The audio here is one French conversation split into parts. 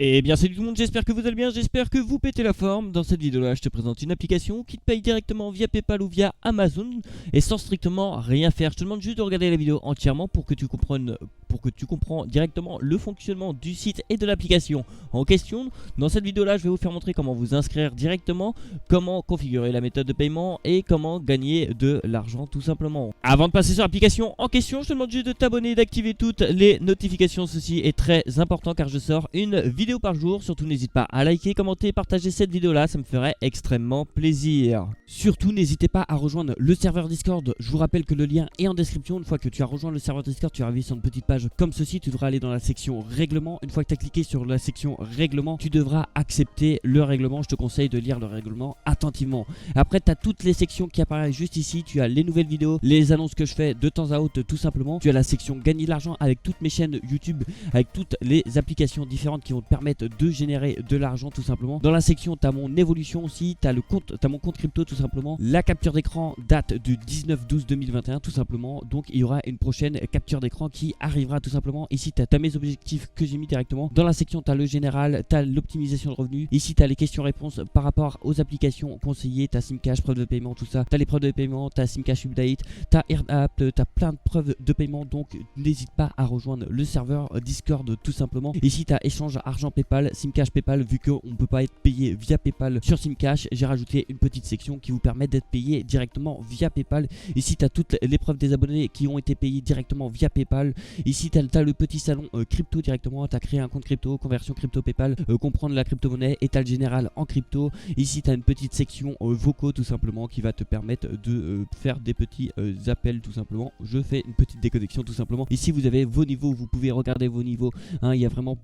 Eh bien salut tout le monde, j'espère que vous allez bien, j'espère que vous pétez la forme. Dans cette vidéo là je te présente une application qui te paye directement via Paypal ou via Amazon et sans strictement rien faire. Je te demande juste de regarder la vidéo entièrement pour que tu comprends directement le fonctionnement du site et de l'application en question. Dans cette vidéo là je vais vous faire montrer comment vous inscrire directement, comment configurer la méthode de paiement et comment gagner de l'argent tout simplement. Avant de passer sur l'application en question, je te demande juste de t'abonner et d'activer toutes les notifications. Ceci est très important car je sors une vidéo par jour. Surtout n'hésite pas à liker, commenter, partager cette vidéo là, ça me ferait extrêmement plaisir. Surtout n'hésitez pas à rejoindre le serveur Discord. Je vous rappelle que le lien est en description. Une fois que tu as rejoint le serveur Discord, tu arrives sur une petite page comme ceci. Tu devras aller dans la section règlement. Une fois que tu as cliqué sur la section règlement, tu devras accepter le règlement. Je te conseille de lire le règlement attentivement. Après tu as toutes les sections qui apparaissent juste ici. Tu as les nouvelles vidéos, les annonces que je fais de temps à autre tout simplement. Tu as la section gagner de l'argent avec toutes mes chaînes YouTube, avec toutes les applications différentes qui vont te permettre de générer de l'argent tout simplement. Dans la section tu as mon évolution aussi, tu as mon compte crypto tout simplement. La capture d'écran date du 19/12/2021 tout simplement. Donc il y aura une prochaine capture d'écran qui arrivera tout simplement. Ici tu as mes objectifs que j'ai mis directement. Dans la section tu as le général, tu as l'optimisation de revenus. Ici tu as les questions-réponses par rapport aux applications conseillées. Tu as Simcash, preuve de paiement, tout ça. Tu as les preuves de paiement, tu as Simcash Update, tu as AirApp, tu as plein de preuves de paiement. Donc n'hésite pas à rejoindre le serveur Discord tout simplement. Ici tu as échange argent Paypal, Simcash Paypal. Vu qu'on ne peut pas être payé via Paypal sur Simcash, j'ai rajouté une petite section qui vous permet d'être payé directement via Paypal. Ici tu as toutes les preuves des abonnés qui ont été payés directement via Paypal. Ici tu as le petit salon crypto directement. Tu as créé un compte crypto, conversion crypto Paypal, comprendre la crypto-monnaie, état général en crypto. Ici tu as une petite section vocaux tout simplement qui va te permettre de faire des petits appels tout simplement. Je fais une petite déconnexion tout simplement. Ici vous avez vos niveaux, vous pouvez regarder vos niveaux, hein, il y a vraiment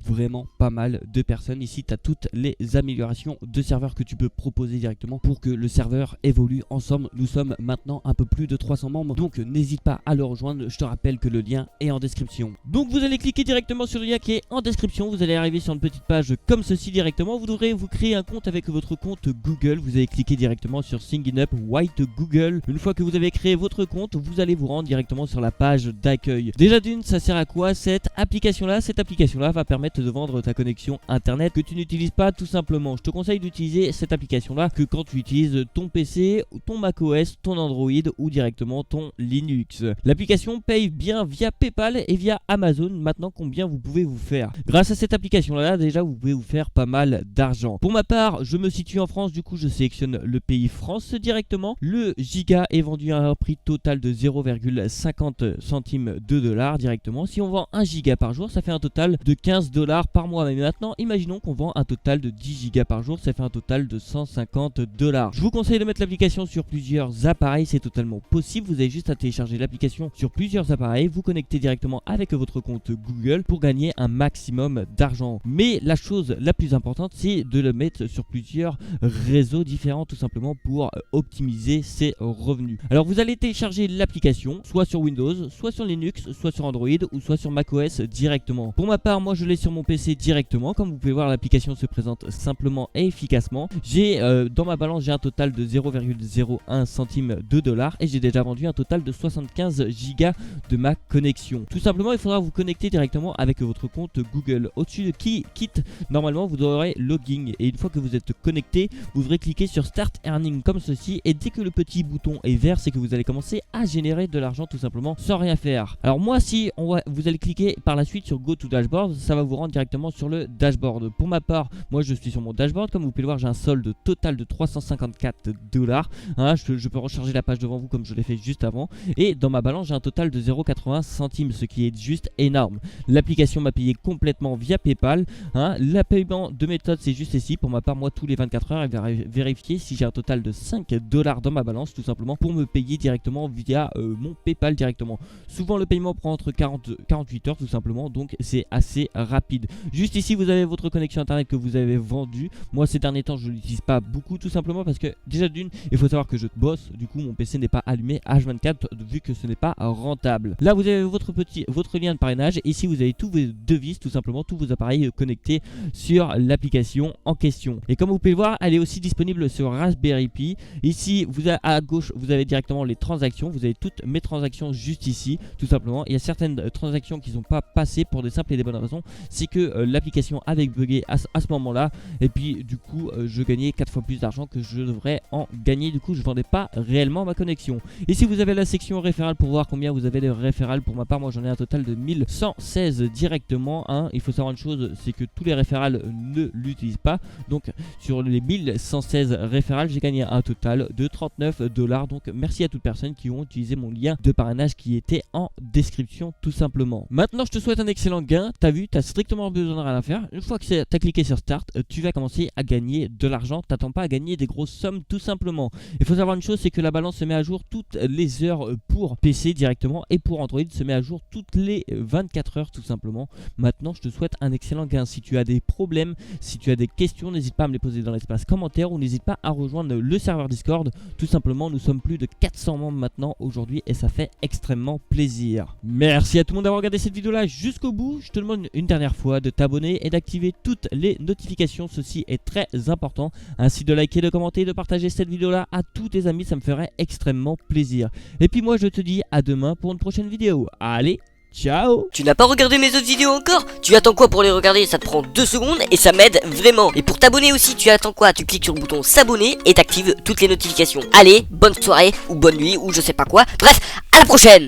pas mal de personnes. Ici tu as toutes les améliorations de serveur que tu peux proposer directement pour que le serveur évolue ensemble. Nous sommes maintenant un peu plus de 300 membres, donc n'hésite pas à le rejoindre. Je te rappelle que le lien est en description. Donc vous allez cliquer directement sur le lien qui est en description. Vous allez arriver sur une petite page comme ceci directement. Vous devrez vous créer un compte avec votre compte Google. Vous allez cliquer directement sur Sign Up White Google. Une fois que vous avez créé votre compte, vous allez vous rendre directement sur la page d'accueil. Déjà d'une, ça sert à quoi cette application là? Cette application là va permettre de vendre ta connexion internet que tu n'utilises pas tout simplement. Je te conseille d'utiliser cette application là que quand tu utilises ton PC, ton macOS, ton Android ou directement ton Linux. L'application paye bien via Paypal et via Amazon. Maintenant, combien vous pouvez vous faire grâce à cette application là? Déjà vous pouvez vous faire pas mal d'argent. Pour ma part, je me situe en France, du coup je sélectionne le pays France directement. Le giga est vendu à un prix total de 0,50 centimes de dollars directement. Si on vend 1 giga par jour, ça fait un total de 15 dollars par mois. Mais maintenant, imaginons qu'on vend un total de 10 gigas par jour, ça fait un total de 150 dollars. Je vous conseille de mettre l'application sur plusieurs appareils, c'est totalement possible. Vous avez juste à télécharger l'application sur plusieurs appareils, vous connectez directement avec votre compte Google pour gagner un maximum d'argent. Mais la chose la plus importante, c'est de le mettre sur plusieurs réseaux différents tout simplement pour optimiser ses revenus. Alors vous allez télécharger l'application soit sur Windows, soit sur Linux, soit sur Android ou soit sur macOS directement. Pour ma part, moi je l'ai sur mon PC directement. Comme vous pouvez voir, l'application se présente simplement et efficacement. J'ai dans ma balance, j'ai un total de 0,01 centimes de dollars et j'ai déjà vendu un total de 75 gigas de ma connexion. Tout simplement, il faudra vous connecter directement avec votre compte Google. Au-dessus de Kit, normalement vous aurez login et une fois que vous êtes connecté, vous devrez cliquer sur Start Earning comme ceci et dès que le petit bouton est vert, c'est que vous allez commencer à générer de l'argent tout simplement sans rien faire. Alors moi, si vous allez cliquer par la suite sur Go to Dashboard, ça va vous rendre directement sur le dashboard. Pour ma part, moi je suis sur mon dashboard. Comme vous pouvez le voir, j'ai un solde total de 354 dollars. Hein, je peux recharger la page devant vous comme je l'ai fait juste avant. Et dans ma balance, j'ai un total de 0,80 centimes, ce qui est juste énorme. L'application m'a payé complètement via Paypal. Hein. Le paiement de méthode, c'est juste ici. Pour ma part, moi, tous les 24 heures, elle va vérifier si j'ai un total de 5 dollars dans ma balance, tout simplement, pour me payer directement via mon Paypal directement. Souvent, le paiement prend entre 48 heures, tout simplement. Donc, c'est assez rapide. Juste ici, vous avez votre connexion internet que vous avez vendue. Moi, ces derniers temps, je ne l'utilise pas beaucoup, tout simplement parce que déjà d'une, il faut savoir que je bosse. Du coup, mon PC n'est pas allumé H24 vu que ce n'est pas rentable. Là, vous avez votre lien de parrainage. Ici, vous avez tous vos devises, tout simplement, tous vos appareils connectés sur l'application en question. Et comme vous pouvez le voir, elle est aussi disponible sur Raspberry Pi. Ici, à gauche, vous avez directement les transactions. Vous avez toutes mes transactions juste ici, tout simplement. Il y a certaines transactions qui ne sont pas passées pour des simples et des bonnes raisons. C'est que l'application l'application avait bugué à ce moment-là. Et puis du coup je gagnais 4 fois plus d'argent que je devrais en gagner. Du coup je vendais pas réellement ma connexion. Et si vous avez la section référale pour voir combien vous avez de référales, pour ma part moi j'en ai un total de 1116 directement. Il faut savoir une chose, c'est que tous les référales ne l'utilisent pas. Donc sur les 1116 référales j'ai gagné un total de 39 $. Donc merci à toutes personnes qui ont utilisé mon lien de parrainage qui était en description tout simplement. Maintenant je te souhaite un excellent gain. T'as vu, t'as strictement besoin de rien à faire. Une fois que t'as cliqué sur start, tu vas commencer à gagner de l'argent. T'attends pas à gagner des grosses sommes tout simplement. Il faut savoir une chose, c'est que la balance se met à jour toutes les heures pour PC directement, et pour Android se met à jour toutes les 24 heures tout simplement. Maintenant je te souhaite un excellent gain. Si tu as des problèmes, si tu as des questions, n'hésite pas à me les poser dans l'espace commentaire, ou n'hésite pas à rejoindre le serveur Discord. Tout simplement, nous sommes plus de 400 membres maintenant aujourd'hui et ça fait extrêmement plaisir. Merci à tout le monde d'avoir regardé cette vidéo là jusqu'au bout. Je te demande une dernière fois de t'abonner et d'activer toutes les notifications, ceci est très important, ainsi de liker, de commenter, de partager cette vidéo là à tous tes amis, ça me ferait extrêmement plaisir. Et puis moi je te dis à demain pour une prochaine vidéo. Allez, ciao. Tu n'as pas regardé mes autres vidéos encore? Tu attends quoi pour les regarder? Ça te prend 2 secondes et ça m'aide vraiment. Et pour t'abonner aussi, tu attends quoi? Tu cliques sur le bouton s'abonner et t'actives toutes les notifications. Allez, bonne soirée ou bonne nuit ou je sais pas quoi. Bref, à la prochaine.